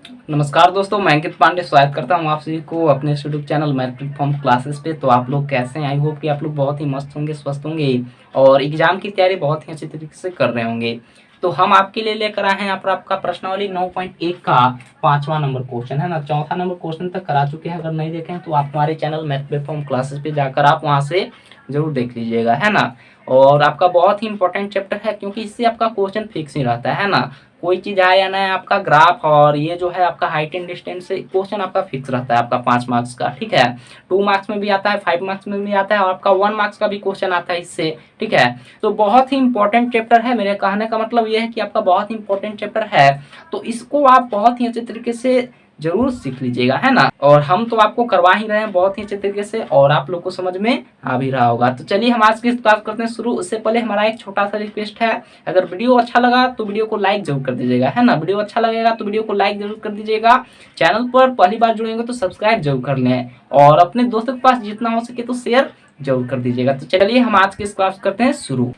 नमस्कार दोस्तों, मैं अंकित पांडे स्वागत करता हूं आप सभी को अपने YouTube channel math platform classes पे। तो आप लोग कैसे हैं? आई होप कि आप लोग बहुत ही मस्त होंगे, स्वस्थ होंगे और एग्जाम की तैयारी बहुत ही अच्छी तरीके से कर रहे होंगे। तो हम आपके लिए लेकर आए हैं यहाँ पर आपका प्रश्नावली 9.1 का 5वां नंबर क्वेश्चन है ना। चौथा नंबर क्वेश्चन तक करा चुके हैं, अगर नहीं देखें तो आप हमारे चैनल मैथ प्लेटफॉर्म क्लासेस पे जाकर आप वहाँ से जरूर देख लीजिएगा, है ना। और आपका बहुत ही इंपॉर्टेंट चैप्टर है, क्योंकि इससे आपका क्वेश्चन फिक्स ही रहता है ना। कोई चीज आए या ना आए, आपका ग्राफ और ये जो है आपका हाइट एंड डिस्टेंस से क्वेश्चन आपका फिक्स रहता है, आपका 5 मार्क्स का, ठीक है। 2 मार्क्स में भी आता है, 5 मार्क्स में भी आता है और आपका 1 मार्क्स का भी क्वेश्चन आता है इससे, ठीक है। तो बहुत ही इंपॉर्टेंट चैप्टर है। मेरे कहने का मतलब ये है कि आपका बहुत ही इंपॉर्टेंट चैप्टर है, तो इसको आप बहुत ही अच्छे तरीके से जरूर सीख लीजिएगा, है ना। और हम तो आपको करवा ही रहे हैं बहुत ही अच्छे तरीके से, और आप लोग को समझ में आ भी रहा होगा। तो चलिए हम आज की क्लास करते हैं शुरू। उससे पहले हमारा एक छोटा सा रिक्वेस्ट है, अगर वीडियो अच्छा लगा तो वीडियो को लाइक जरूर कर दीजिएगा, है ना। वीडियो अच्छा लगेगा तो वीडियो को लाइक जरूर कर दीजिएगा। चैनल पर पहली बार जुड़ेंगे तो सब्सक्राइब जरूर कर लें, और अपने दोस्तों के पास जितना हो सके तो शेयर जरूर कर दीजिएगा। तो चलिए हम आज की क्लास करते हैं शुरू।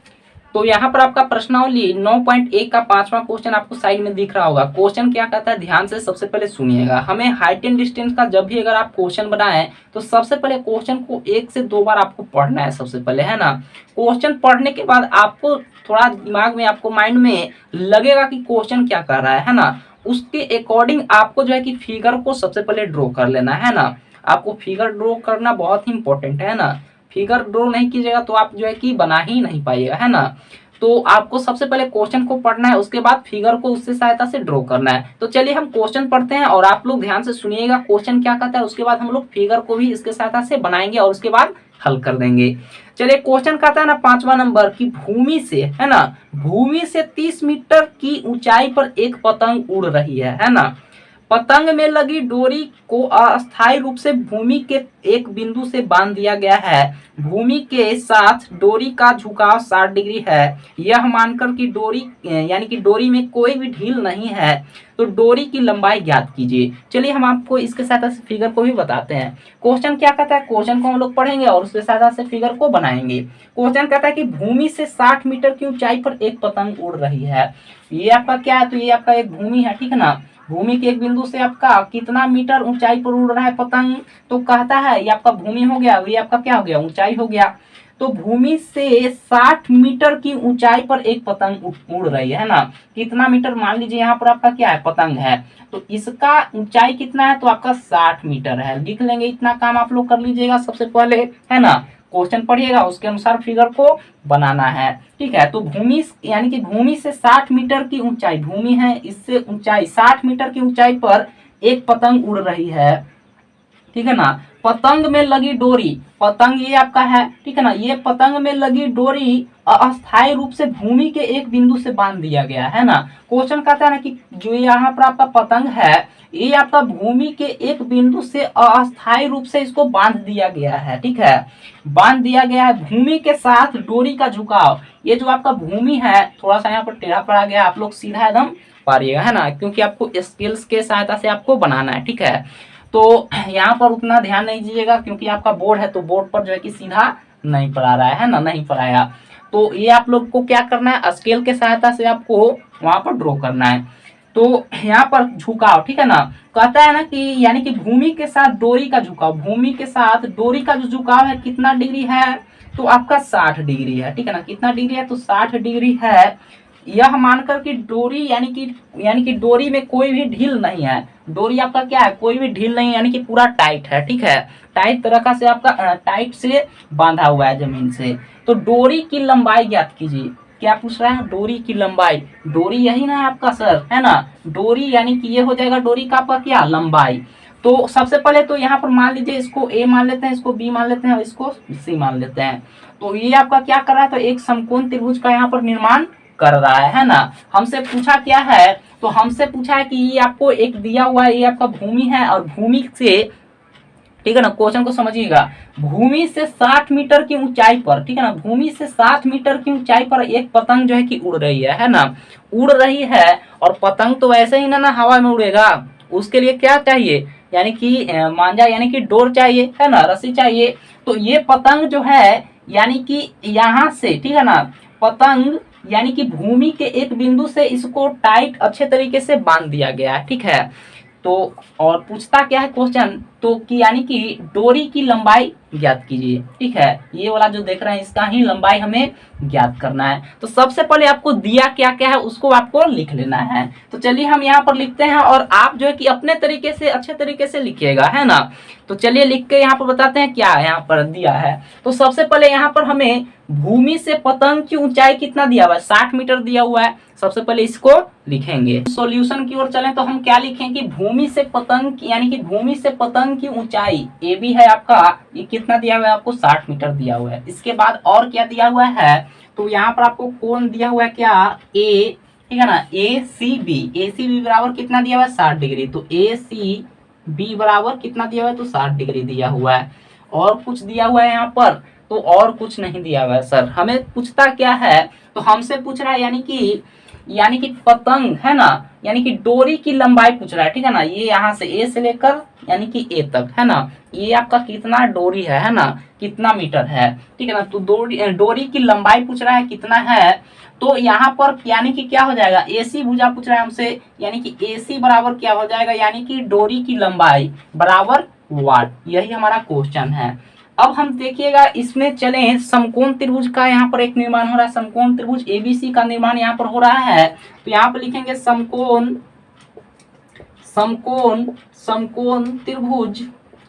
तो यहाँ पर आपका प्रश्नावली 9.1 का 5वां क्वेश्चन आपको साइड में दिख रहा होगा। क्वेश्चन क्या कहता है, ध्यान से सबसे पहले सुनिएगा। हमें हाइट एंड डिस्टेंस का जब भी अगर आप क्वेश्चन बनाएं तो सबसे पहले क्वेश्चन को 1 से 2 बार आपको पढ़ना है सबसे पहले, है ना। क्वेश्चन पढ़ने के बाद आपको थोड़ा दिमाग में, आपको माइंड में लगेगा कि क्वेश्चन क्या कर रहा है ना। उसके अकॉर्डिंग आपको जो है कि फिगर को सबसे पहले ड्रॉ कर लेना है ना। आपको फिगर ड्रॉ करना बहुत ही इंपॉर्टेंट है ना। फिगर ड्रॉ नहीं कीजिएगा तो आप जो है कि बना ही नहीं पाइएगा, है ना। तो आपको सबसे पहले क्वेश्चन को पढ़ना है, उसके बाद फिगर को उससे सहायता से ड्रॉ करना है। तो चलिए हम क्वेश्चन पढ़ते हैं और आप लोग ध्यान से सुनिएगा क्वेश्चन क्या कहता है। उसके बाद हम लोग फिगर को भी इसके सहायता से बनाएंगे और उसके बाद हल कर देंगे। चलिए क्वेश्चन कहता है ना 5वां नंबर की भूमि से, है ना, भूमि से 30 मीटर की ऊंचाई पर एक पतंग उड़ रही है ना। पतंग में लगी डोरी को अस्थायी रूप से भूमि के एक बिंदु से बांध दिया गया है। भूमि के साथ डोरी का झुकाव 60 डिग्री है। यह मानकर कि डोरी यानी कि डोरी में कोई भी ढील नहीं है, तो डोरी की लंबाई ज्ञात कीजिए। चलिए हम आपको इसके सहायता से फिगर को भी बताते हैं। क्वेश्चन क्या कहता है, क्वेश्चन को हम लोग पढ़ेंगे और उसके सहायता से फिगर को बनाएंगे। क्वेश्चन कहता है कि भूमि से 60 मीटर की ऊंचाई पर एक पतंग उड़ रही है। ये आपका क्या है, तो ये आपका एक भूमि है, ठीक है ना। भूमि के एक बिंदु से आपका कितना मीटर ऊंचाई पर उड़ रहा है पतंग, तो कहता है ये आपका भूमि हो गया, ये आपका क्या हो गया, ऊंचाई हो गया। तो भूमि से 60 मीटर की ऊंचाई पर एक पतंग उड़ रही है ना। कितना मीटर, मान लीजिए यहाँ पर आपका क्या है, पतंग है, तो इसका ऊंचाई कितना है, तो आपका 60 मीटर है। लिख लेंगे, इतना काम आप लोग कर लीजिएगा सबसे पहले, है ना। क्वेश्चन पढ़िएगा, उसके अनुसार फिगर को बनाना है, ठीक है। तो भूमि यानी कि भूमि से 60 मीटर की ऊंचाई, भूमि है इससे ऊंचाई 60 मीटर की ऊंचाई पर एक पतंग उड़ रही है, ठीक है ना। पतंग में लगी डोरी, पतंग ये आपका है, ठीक है ना। ये पतंग में लगी डोरी अस्थायी रूप से भूमि के एक बिंदु से बांध दिया गया है ना। क्वेश्चन कहता है ना कि जो यहाँ पर आपका पतंग है, ये आपका भूमि के एक बिंदु से अस्थायी रूप से इसको बांध दिया गया है, ठीक है। बांध दिया गया है। भूमि के साथ डोरी का झुकाव, ये जो आपका भूमि है थोड़ा सा यहाँ पर टेढ़ा पड़ा गया, आप लोग सीधा एकदम पारिएगा, है ना, क्योंकि आपको स्केल्स के सहायता से आपको बनाना है, ठीक है। तो यहाँ पर उतना ध्यान नहीं दीजिएगा, क्योंकि आपका बोर्ड है तो बोर्ड पर जो है कि सीधा नहीं पढ़ा रहा है ना, नहीं पढ़ाया। तो ये आप लोग को क्या करना है, स्केल के सहायता से आपको वहां पर ड्रॉ करना है। तो यहाँ पर झुकाव, ठीक है ना, कहता है ना कि यानी कि भूमि के साथ डोरी का झुकाव, भूमि के साथ डोरी का जो झुकाव है कितना डिग्री है, तो आपका 60 डिग्री है, ठीक है ना। कितना डिग्री है, तो 60 डिग्री है। यह मानकर कि डोरी यानी कि डोरी में कोई भी ढील नहीं है। डोरी आपका क्या है, कोई भी ढील नहीं, यानी कि पूरा टाइट है, ठीक है। टाइट तरीका से आपका टाइट से बांधा हुआ है जमीन से। तो डोरी की लंबाई ज्ञात कीजिए। क्या पूछ रहा है, डोरी की लंबाई। डोरी यही ना है आपका सर, है ना। डोरी यानी कि ये हो जाएगा डोरी का आपका क्या, लंबाई। तो सबसे पहले तो यहाँ पर मान लीजिए इसको ए मान लेते हैं, इसको बी मान लेते हैं और इसको सी मान लेते हैं। तो ये आपका क्या कर रहा है, तो एक समकोण त्रिभुज का यहाँ पर निर्माण कर रहा है ना। हमसे पूछा क्या है, तो हमसे पूछा है कि ये आपको एक दिया हुआ है, ये आपका भूमि है और भूमि से, ठीक है ना, क्वेश्चन को समझिएगा। भूमि से 60 मीटर की ऊंचाई पर, ठीक है ना, भूमि से 60 मीटर की ऊंचाई पर एक पतंग जो है कि उड़ रही है ना, उड़ रही है। और पतंग तो ऐसे ही ना हवा में उड़ेगा, उसके लिए क्या चाहिए, यानी कि मांझा यानी कि डोर चाहिए, है ना, रस्सी चाहिए। तो ये पतंग जो है यानी कि यहाँ से, ठीक है ना, पतंग यानी कि भूमि के एक बिंदु से इसको टाइट अच्छे तरीके से बांध दिया गया है, ठीक है। तो और पूछता क्या है क्वेश्चन, तो कि यानी कि डोरी की लंबाई ज्ञात कीजिए। ठीक है, ये वाला जो देख रहे हैं इसका ही लंबाई हमें ज्ञात करना है। तो सबसे पहले आपको दिया क्या क्या है उसको आपको लिख लेना है। तो चलिए हम यहाँ पर लिखते हैं और आप जो है कि अपने तरीके से अच्छे तरीके से लिखिएगा, है ना। तो चलिए लिख के यहाँ पर बताते हैं क्या यहाँ पर दिया है। तो सबसे पहले यहाँ पर हमें भूमि से पतंग की ऊंचाई कितना दिया हुआ है, 60 मीटर दिया हुआ है। सबसे पहले इसको लिखेंगे। सॉल्यूशन की ओर चलें तो हम क्या लिखें कि भूमि से पतंग की यानी कि भूमि से पतंग की ऊंचाई ए बी है आपका, ये कितना दिया हुआ है आपको 60 मीटर दिया हुआ है। इसके बाद और क्या दिया हुआ है, तो यहाँ पर आपको कोण दिया हुआ है क्या, ए, ठीक है ना, ए सी बी बराबर कितना दिया हुआ है 60 डिग्री। तो ए सी बी बराबर कितना दिया हुआ है, तो 60 डिग्री दिया हुआ है। और कुछ दिया हुआ है यहाँ पर, तो और कुछ नहीं दिया हुआ है सर। हमें पूछता क्या है, तो हमसे पूछ रहा है यानी कि पतंग है ना, यानी कि डोरी की लंबाई पूछ रहा है। ठीक है ना, ये यहाँ से ए से लेकर यानी कि ए तक, है ना, ये आपका कितना डोरी है ना, कितना मीटर है। ठीक है ना, तो डोरी की लंबाई पूछ रहा है कितना है। तो यहाँ पर यानी कि क्या हो जाएगा, एसी भुजा पूछ रहा है हमसे, यानी कि एसी बराबर क्या हो जाएगा, यानी कि डोरी की लंबाई बराबर वाट। यही हमारा क्वेश्चन है। अब हम देखिएगा इसमें चलें, समकोण त्रिभुज का यहाँ पर एक निर्माण हो रहा है। समकोण त्रिभुज एबीसी का निर्माण यहाँ पर हो रहा है। तो यहाँ पर लिखेंगे समकोण त्रिभुज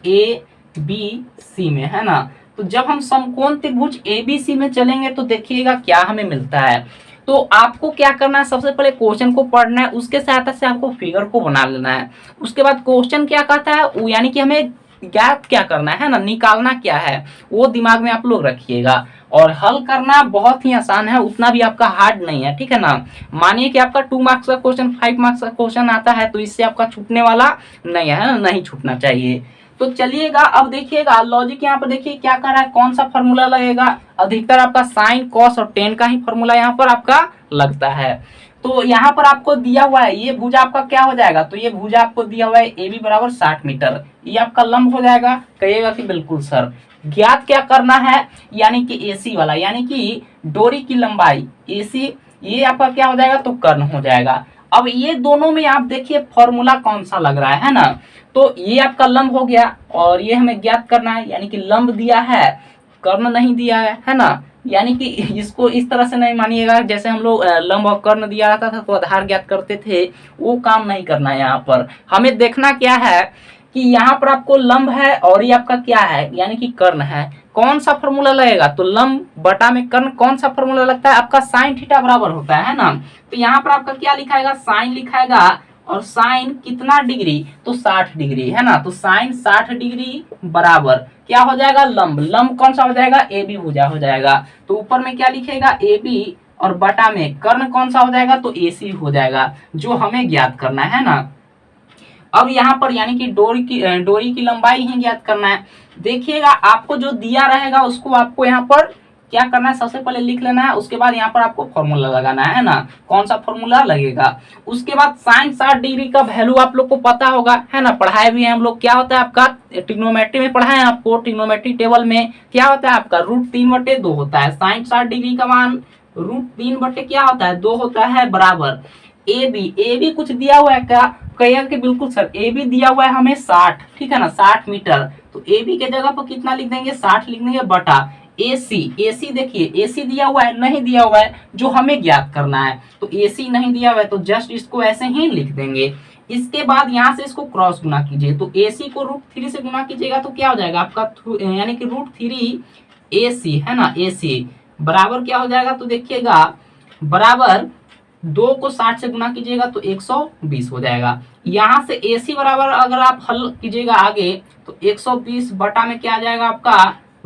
ए बी सी में, है ना। तो जब हम समकोण त्रिभुज एबीसी में चलेंगे तो देखिएगा क्या हमें मिलता है। तो आपको क्या करना है, सबसे पहले क्वेश्चन को पढ़ना है, उसके सहायता से आपको फिगर को बना लेना है। उसके बाद क्वेश्चन क्या कहता है, यानी कि हमें ज्ञात क्या करना है ना, निकालना क्या है, वो दिमाग में आप लोग रखिएगा। और हल करना बहुत ही आसान है, उतना भी आपका हार्ड नहीं है। ठीक है ना, मानिए कि आपका 2 मार्क्स का क्वेश्चन 5 मार्क्स का क्वेश्चन आता है, तो इससे आपका छूटने वाला नहीं है, नहीं छूटना चाहिए। तो चलिएगा अब देखिएगा लॉजिक यहाँ पर देखिए क्या कर रहा है, कौन सा फॉर्मूला लगेगा। अधिकतर आपका साइन कॉस और टेन का ही फॉर्मूला यहाँ पर आपका लगता है। तो यहाँ पर आपको दिया हुआ है ये भुजा आपका क्या हो जाएगा, तो ये भुजा आपको दिया हुआ है ए बी बराबर 60 मीटर, ये आपका लंब हो जाएगा। कहिएगा कि बिल्कुल सर। ज्ञात क्या करना है, यानी कि एसी वाला, यानी कि डोरी की लंबाई एसी, ये आपका क्या हो जाएगा, तो कर्ण हो जाएगा। अब ये दोनों में आप देखिए फॉर्मूला कौन सा लग रहा है ना, तो ये आपका लंब हो गया और ये हमें ज्ञात करना है, यानी कि लंब दिया है, कर्ण नहीं दिया है ना। यानी कि इसको इस तरह से नहीं मानिएगा जैसे हम लोग लंब और कर्ण दिया रहता था तो आधार ज्ञात करते थे, वो काम नहीं करना है। यहाँ पर हमें देखना क्या है कि यहाँ पर आपको लंब है और ये आपका क्या है, यानी कि कर्ण है। कौन सा फॉर्मूला लगेगा, तो लंब बटा में कर्ण, कौन सा फॉर्मूला लगता है आपका, साइन थीटा बराबर होता है ना। तो यहाँ पर आपका क्या लिखाएगा, साइन लिखाएगा, और साइन कितना डिग्री, तो 60 डिग्री, है ना। तो साइन 60 डिग्री बराबर क्या हो जाएगा, लंब। लंब कौन सा हो जाएगा, ए बी भुजा हो जाएगा। तो ऊपर में क्या लिखेगा, ए बी, और बटा में कर्ण कौन सा हो जाएगा, तो ए सी हो जाएगा, जो हमें ज्ञात करना है ना। अब यहाँ पर यानी कि डोरी की लंबाई ही ज्ञात करना है। देखिएगा आपको जो दिया रहेगा उसको आपको यहाँ पर क्या करना है, सबसे पहले लिख लेना है, उसके बाद यहाँ पर आपको फॉर्मूला लगाना है ना। कौन सा फॉर्मूला लगेगा, उसके बाद साइन 60 डिग्री का वैल्यू आप लोग को पता होगा, है ना, पढ़ाए भी हैं हम लोग। क्या होता है आपका, ट्रिग्नोमेट्री में पढ़ाए हैं आपको, ट्रिग्नोमेट्री टेबल में क्या होता है आपका, √3/2 होता है। साइन 60 डिग्री का मान √3 क्या होता है, 2 होता है, बराबर ए बी कुछ दिया हुआ है क्या, कहिएगा कि बिल्कुल सर। ए बी दिया हुआ है हमें 60, ठीक है ना, 60 मीटर। तो ए बी के जगह पर कितना लिख देंगे, 60 लिख देंगे, बटा एसी देखिए एसी दिया हुआ है, नहीं दिया हुआ है, जो हमें ज्ञात करना है। तो एसी नहीं दिया हुआ है तो जस्ट इसको ऐसे ही लिख देंगे। इसके बाद यहाँ से इसको क्रॉस गुना कीजिए, तो एसी को √3 से गुना कीजिएगा तो क्या हो जाएगा आपका, यानी कि √3 एसी, है ना, एसी बराबर क्या हो जाएगा, तो देखिएगा बराबर 2 को 60 से गुना कीजिएगा तो 120 हो जाएगा। यहाँ से AC बराबर अगर आप हल कीजिएगा आगे तो 120 बटा में क्या आ जाएगा आपका,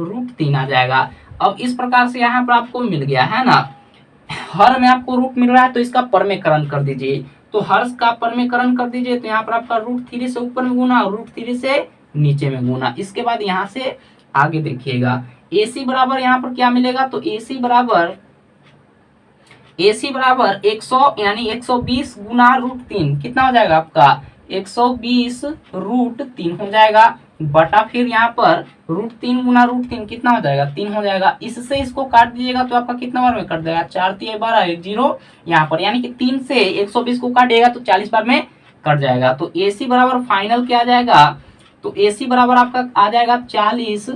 √3 आ जाएगा। अब इस प्रकार से यहाँ पर आपको मिल गया, है ना। हर में आपको रूट मिल रहा है तो इसका परमेकरण कर दीजिए, तो हर्ष का परमेकरण कर दीजिए। तो यहाँ पर आपका √3 से ऊपर में गुना और √3 से नीचे में गुना। इसके बाद यहाँ से आगे देखिएगा AC बराबर यहाँ पर क्या मिलेगा, तो AC बराबर 100 यानी 120 गुना √3 कितना हो जाएगा आपका, 120 √3 हो जाएगा, बटा फिर यहाँ पर √3 गुना √3 कितना हो जाएगा, 3 हो जाएगा। इससे इसको काट दीजिएगा तो आपका कितना बार में कट जाएगा, 4 3 12 1 0 यहाँ पर, यानी कि 3 से 120 को काटिएगा तो 40 बार में कट जाएगा। तो AC बराबर फाइनल क्या आ जाएगा, तो AC बराबर आपका आ जाएगा 40,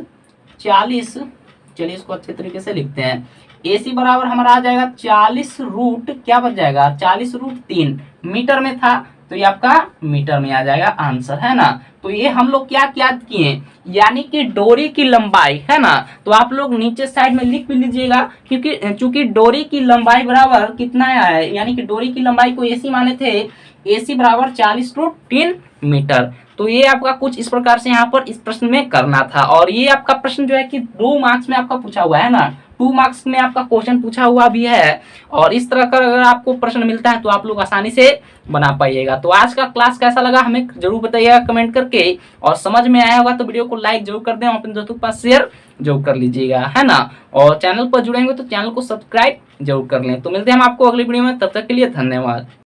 चलिए इसको अच्छे तरीके से लिखते हैं। AC बराबर हमारा आ जाएगा 40 रूट क्या बच जाएगा, 40 रूट 3 मीटर में था, तो ये आपका मीटर में आ जाएगा आंसर, है ना। तो ये हम लोग क्या याद किए, यानी कि डोरी की लंबाई, है ना। तो आप लोग नीचे साइड में लिख भी लीजिएगा, क्योंकि चूंकि डोरी की लंबाई बराबर कितना है, यानी कि डोरी की लंबाई को AC माने थे, AC बराबर 40 रूट 3 मीटर। तो ये आपका कुछ इस प्रकार से यहाँ पर इस प्रश्न में करना था। और ये आपका प्रश्न जो है कि 2 मार्क्स में आपका पूछा हुआ है ना, 2 मार्क्स में आपका क्वेश्चन पूछा हुआ भी है। और इस तरह का अगर आपको प्रश्न मिलता है तो आप लोग आसानी से बना पाइएगा। तो आज का क्लास कैसा लगा हमें जरूर बताइएगा कमेंट करके, और समझ में आया होगा तो वीडियो को लाइक जरूर कर दें, अपने दोस्तों के पास शेयर जरूर कर लीजिएगा, है ना। और चैनल पर जुड़ेंगे तो चैनल को सब्सक्राइब जरूर कर लें। तो मिलते हैं हम आपको अगली वीडियो में, तब तक के लिए धन्यवाद।